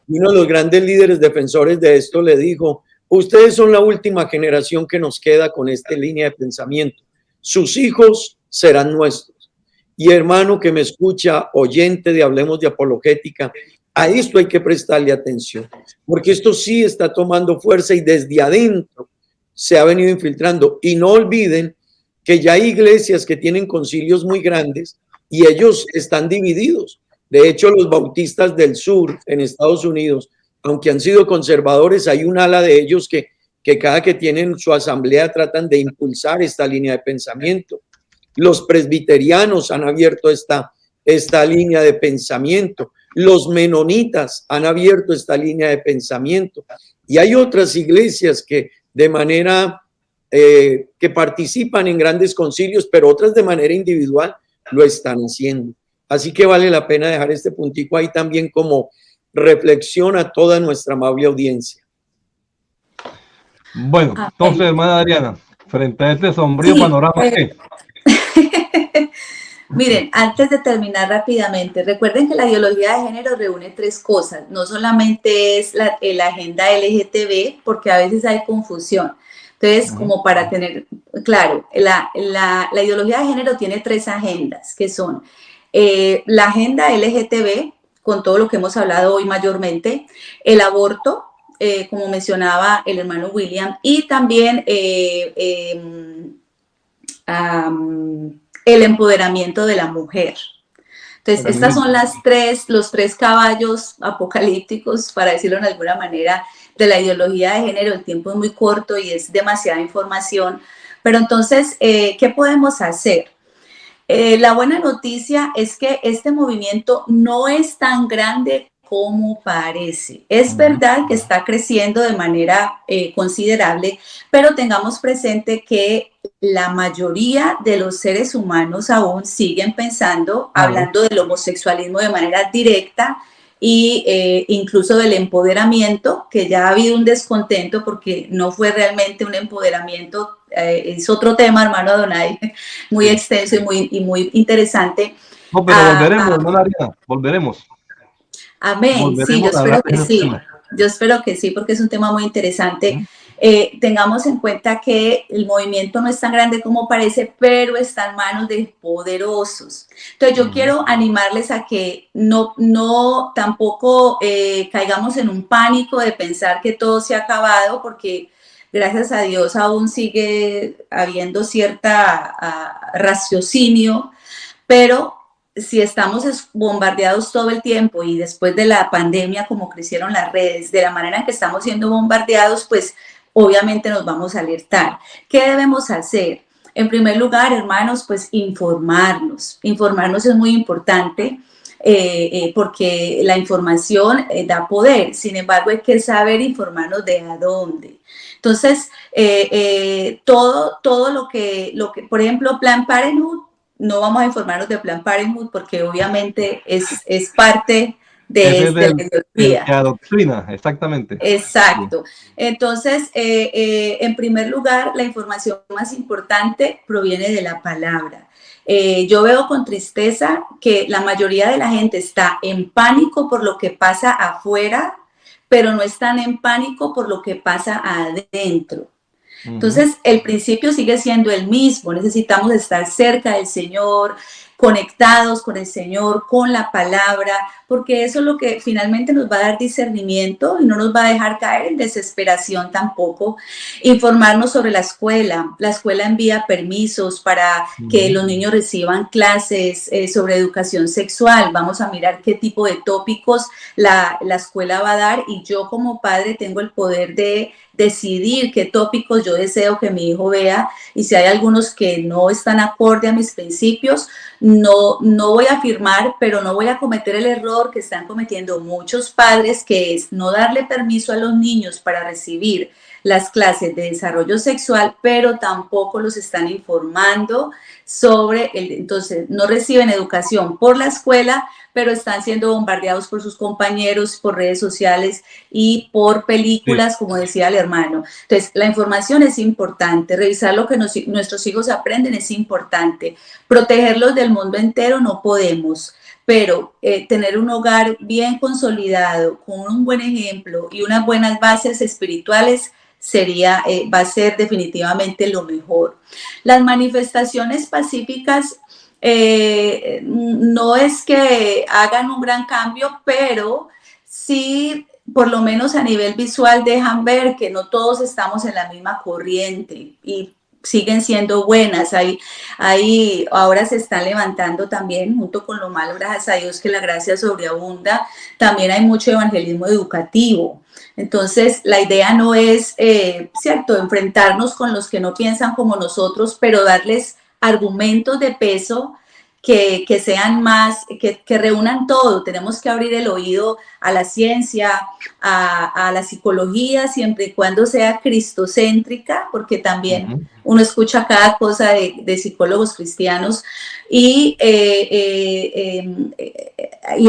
y uno de los grandes líderes defensores de esto le dijo: ustedes son la última generación que nos queda con esta línea de pensamiento. Sus hijos serán nuestros. Y hermano que me escucha, oyente de Hablemos de Apologética, a esto hay que prestarle atención, porque esto sí está tomando fuerza y desde adentro se ha venido infiltrando. Y no olviden que ya hay iglesias que tienen concilios muy grandes y ellos están divididos. De hecho, los bautistas del sur en Estados Unidos, aunque han sido conservadores, hay un ala de ellos que cada que tienen su asamblea tratan de impulsar esta línea de pensamiento. Los presbiterianos han abierto esta esta línea de pensamiento. Los menonitas han abierto esta línea de pensamiento. Y hay otras iglesias que de manera que participan en grandes concilios, pero otras de manera individual lo están haciendo. Así que vale la pena dejar este puntico ahí también como reflexión a toda nuestra amable audiencia. Bueno, entonces, hermana Adriana, frente a este sombrío panorama, ¿qué? Miren, antes de terminar rápidamente, recuerden que la ideología de género reúne tres cosas. No solamente es la agenda LGTB, porque a veces hay confusión. Entonces, como para tener claro, la ideología de género tiene tres agendas, que son la agenda LGTB, con todo lo que hemos hablado hoy mayormente, el aborto, como mencionaba el hermano William, y también el empoderamiento de la mujer. Entonces, estas son los tres caballos apocalípticos, para decirlo de alguna manera, de la ideología de género. El tiempo es muy corto y es demasiada información, pero entonces, ¿qué podemos hacer? La buena noticia es que este movimiento no es tan grande como parece. Es verdad que está creciendo de manera considerable, pero tengamos presente que la mayoría de los seres humanos aún siguen pensando, hablando del homosexualismo de manera directa y incluso del empoderamiento, que ya ha habido un descontento porque no fue realmente un empoderamiento. Es otro tema, hermano Adonai, muy extenso y muy interesante. No, pero volveremos, hermana Adriana, volveremos. Amén. Sí, yo espero que sí. Yo espero que sí, porque es un tema muy interesante. Tengamos en cuenta que el movimiento no es tan grande como parece, pero está en manos de poderosos. Entonces, yo quiero animarles a que no tampoco caigamos en un pánico de pensar que todo se ha acabado, porque gracias a Dios aún sigue habiendo cierta raciocinio, pero si estamos bombardeados todo el tiempo y después de la pandemia, como crecieron las redes, de la manera en que estamos siendo bombardeados, pues obviamente nos vamos a alertar. ¿Qué debemos hacer? En primer lugar, hermanos, pues informarnos. Informarnos es muy importante porque la información da poder. Sin embargo, hay que saber informarnos de a dónde. Entonces, todo lo que, por ejemplo, Planned Parenthood, no vamos a informarnos de Planned Parenthood porque obviamente es parte de la ideología. La doctrina, exactamente. Exacto. Entonces, en primer lugar, la información más importante proviene de la palabra. Yo veo con tristeza que la mayoría de la gente está en pánico por lo que pasa afuera, pero no están en pánico por lo que pasa adentro. Entonces, el principio sigue siendo el mismo. Necesitamos estar cerca del Señor, conectados con el Señor, con la palabra, porque eso es lo que finalmente nos va a dar discernimiento y no nos va a dejar caer en desesperación tampoco. Informarnos sobre la escuela. La escuela envía permisos para que los niños reciban clases sobre educación sexual. Vamos a mirar qué tipo de tópicos la escuela va a dar, y yo como padre tengo el poder de decidir qué tópicos yo deseo que mi hijo vea, y si hay algunos que no están acorde a mis principios, no voy a afirmar, pero no voy a cometer el error que están cometiendo muchos padres, que es no darle permiso a los niños para recibir las clases de desarrollo sexual, pero tampoco los están informando sobre entonces no reciben educación por la escuela, pero están siendo bombardeados por sus compañeros, por redes sociales y por películas, como decía el hermano. Entonces, la información es importante, revisar lo que nuestros hijos aprenden es importante, protegerlos del mundo entero no podemos, pero tener un hogar bien consolidado, con un buen ejemplo y unas buenas bases espirituales va a ser definitivamente lo mejor. Las manifestaciones pacíficas no es que hagan un gran cambio, pero sí, por lo menos a nivel visual, dejan ver que no todos estamos en la misma corriente y siguen siendo buenas. Ahí ahora se están levantando también, junto con lo malo, gracias a Dios que la gracia sobreabunda, también hay mucho evangelismo educativo. Entonces, la idea no es, cierto, enfrentarnos con los que no piensan como nosotros, pero darles argumentos de peso que sean más, que reúnan todo. Tenemos que abrir el oído a la ciencia, a la psicología, siempre y cuando sea cristocéntrica, porque también uno escucha cada cosa de psicólogos cristianos, y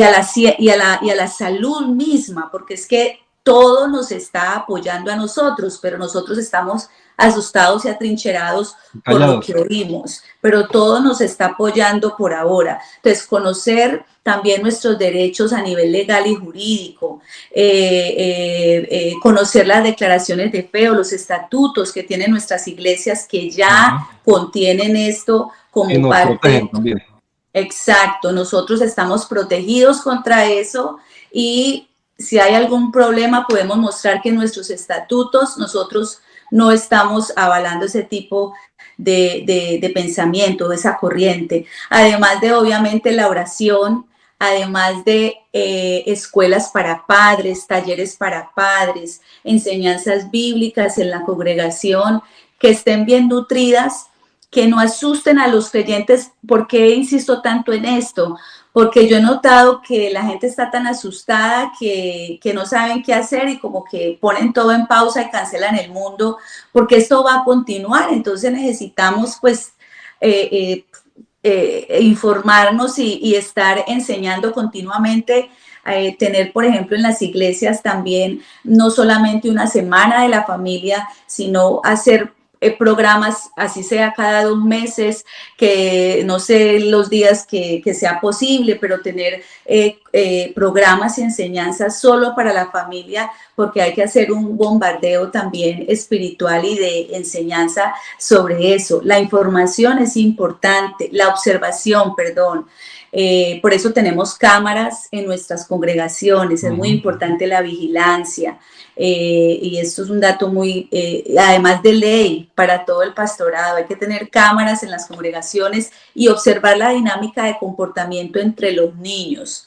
a la salud misma, porque es que todo nos está apoyando a nosotros, pero nosotros estamos asustados y atrincherados por lo que oímos, pero todo nos está apoyando por ahora. Entonces, conocer también nuestros derechos a nivel legal y jurídico, conocer las declaraciones de fe o los estatutos que tienen nuestras iglesias que ya contienen esto como parte. Exacto, nosotros estamos protegidos contra eso, y si hay algún problema podemos mostrar que en nuestros estatutos nosotros no estamos avalando ese tipo de pensamiento, esa corriente. Además de, obviamente, la oración, además de escuelas para padres, talleres para padres, enseñanzas bíblicas en la congregación, que estén bien nutridas, que no asusten a los creyentes. ¿Por qué insisto tanto en esto? Porque yo he notado que la gente está tan asustada que no saben qué hacer y como que ponen todo en pausa y cancelan el mundo, porque esto va a continuar. Entonces necesitamos pues informarnos y estar enseñando continuamente. Tener, por ejemplo, en las iglesias también no solamente una semana de la familia, sino hacer programas, así sea cada 2 meses, que no sé los días que sea posible, pero tener programas y enseñanzas solo para la familia, porque hay que hacer un bombardeo también espiritual y de enseñanza sobre eso. La información es importante, la observación, perdón. Por eso tenemos cámaras en nuestras congregaciones, es muy importante la vigilancia. Y esto es un dato muy, además de ley para todo el pastorado, hay que tener cámaras en las congregaciones y observar la dinámica de comportamiento entre los niños.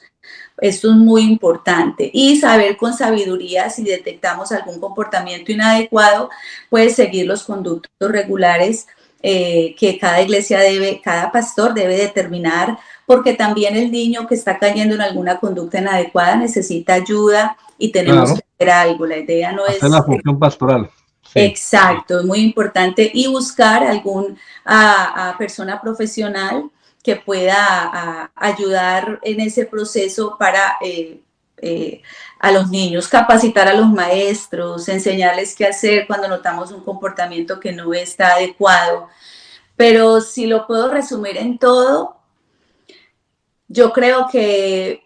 Esto es muy importante, y saber con sabiduría si detectamos algún comportamiento inadecuado, pues seguir los conductos regulares que cada iglesia cada pastor debe determinar, porque también el niño que está cayendo en alguna conducta inadecuada necesita ayuda y tenemos que hacer algo. La idea no es... la función pastoral. Sí. Exacto, es muy importante, y buscar a persona profesional que pueda ayudar en ese proceso para a los niños, capacitar a los maestros, enseñarles qué hacer cuando notamos un comportamiento que no está adecuado. Pero si lo puedo resumir en todo, yo creo que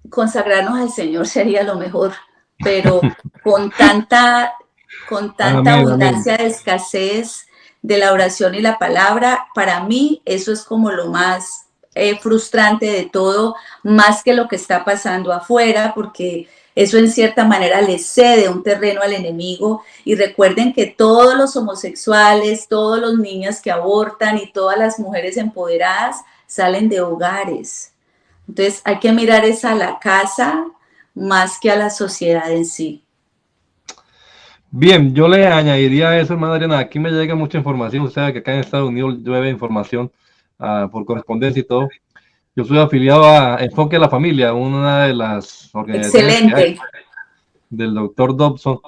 consagrarnos al Señor sería lo mejor, pero con tanta abundancia de escasez de la oración y la palabra, para mí eso es como lo más frustrante de todo, más que lo que está pasando afuera, porque eso en cierta manera le cede un terreno al enemigo. Y recuerden que todos los homosexuales, todos los niños que abortan y todas las mujeres empoderadas salen de hogares. Entonces hay que mirar es a la casa más que a la sociedad en sí. Bien, yo le añadiría a eso, hermana Adriana. Aquí me llega mucha información. Usted sabe que acá en Estados Unidos llueve información por correspondencia y todo. Yo soy afiliado a Enfoque a la Familia, una de las organizaciones del doctor Dobson.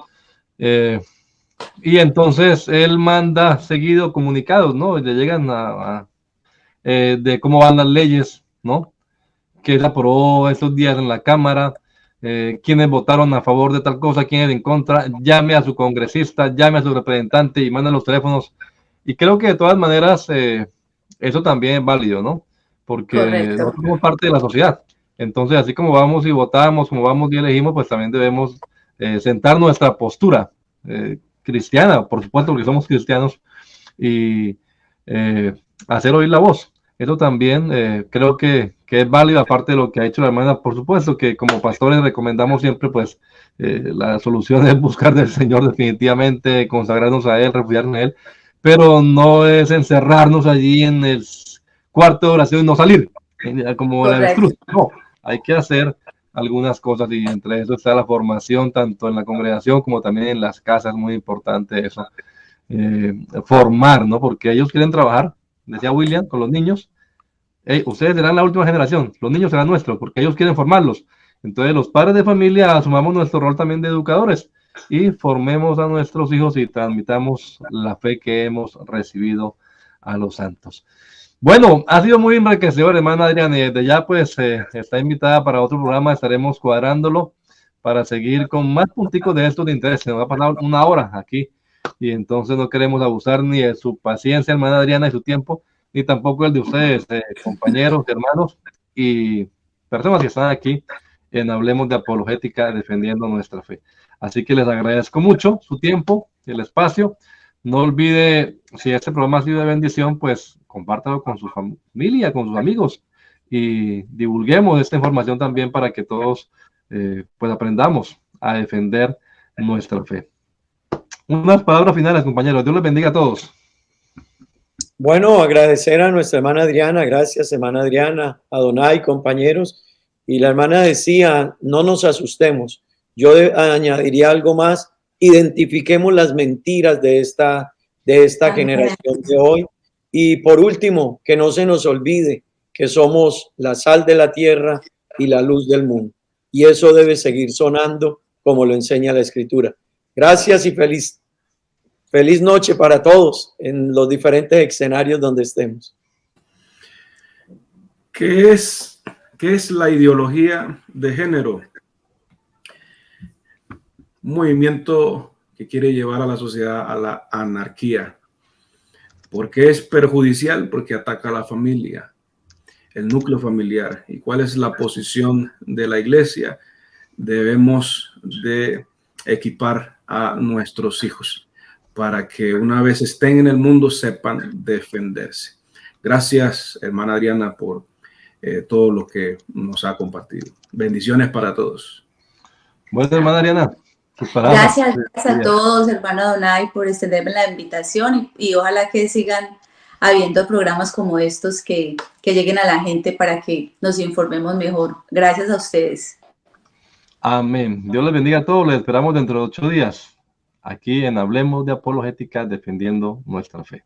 Y entonces él manda seguido comunicados, ¿no? Le llegan de cómo van las leyes, ¿no? Que se aprobó estos días en la Cámara. Quienes votaron a favor de tal cosa, quienes en contra, llame a su congresista, llame a su representante y manda los teléfonos. Y creo que de todas maneras eso también es válido, ¿no? Porque nosotros somos parte de la sociedad. Entonces, así como vamos y votamos, como vamos y elegimos, pues también debemos sentar nuestra postura cristiana, por supuesto, porque somos cristianos, y hacer oír la voz. Eso también creo que es válido, aparte de lo que ha hecho la hermana. Por supuesto que como pastores recomendamos siempre, pues, la solución es buscar del Señor definitivamente, consagrarnos a Él, refugiarnos en Él, pero no es encerrarnos allí en el cuarto de oración y no salir, como la avestruz. No, hay que hacer algunas cosas, y entre eso está la formación, tanto en la congregación como también en las casas. Muy importante eso, formar, ¿no? Porque ellos quieren trabajar, decía William, con los niños, ustedes serán la última generación, los niños serán nuestros, porque ellos quieren formarlos. Entonces los padres de familia asumamos nuestro rol también de educadores y formemos a nuestros hijos y transmitamos la fe que hemos recibido a los santos. Bueno, ha sido muy enriquecedor, hermana Adriana, y desde ya pues está invitada para otro programa, estaremos cuadrándolo para seguir con más punticos de estos de interés. Se nos va a pasar una hora aquí y entonces no queremos abusar ni de su paciencia, hermana Adriana, y su tiempo, ni tampoco el de ustedes, compañeros, hermanos y personas que están aquí en Hablemos de Apologética defendiendo nuestra fe. Así que les agradezco mucho su tiempo, el espacio. No olvide, si este programa ha sido de bendición, pues compártalo con su familia, con sus amigos y divulguemos esta información también para que todos pues aprendamos a defender nuestra fe. Unas palabras finales, compañeros. Dios les bendiga a todos. Bueno, agradecer a nuestra hermana Adriana, gracias hermana Adriana, Adonai, compañeros. Y la hermana decía, no nos asustemos. Yo añadiría algo más, identifiquemos las mentiras de esta generación de hoy. Y por último, que no se nos olvide que somos la sal de la tierra y la luz del mundo. Y eso debe seguir sonando como lo enseña la Escritura. Gracias y feliz noche para todos en los diferentes escenarios donde estemos. ¿Qué es la ideología de género? Un movimiento que quiere llevar a la sociedad a la anarquía. ¿Por qué es perjudicial? Porque ataca a la familia, el núcleo familiar. ¿Y cuál es la posición de la iglesia? Debemos de equipar a nuestros hijos para que una vez estén en el mundo sepan defenderse. Gracias, hermana Adriana, por todo lo que nos ha compartido. Bendiciones para todos. Bueno, hermana Adriana. Gracias a todos, hermano Adonai, por extenderme la invitación y ojalá que sigan habiendo programas como estos que lleguen a la gente para que nos informemos mejor. Gracias a ustedes. Amén. Dios les bendiga a todos. Les esperamos dentro de 8 días aquí en Hablemos de Apologética defendiendo nuestra fe.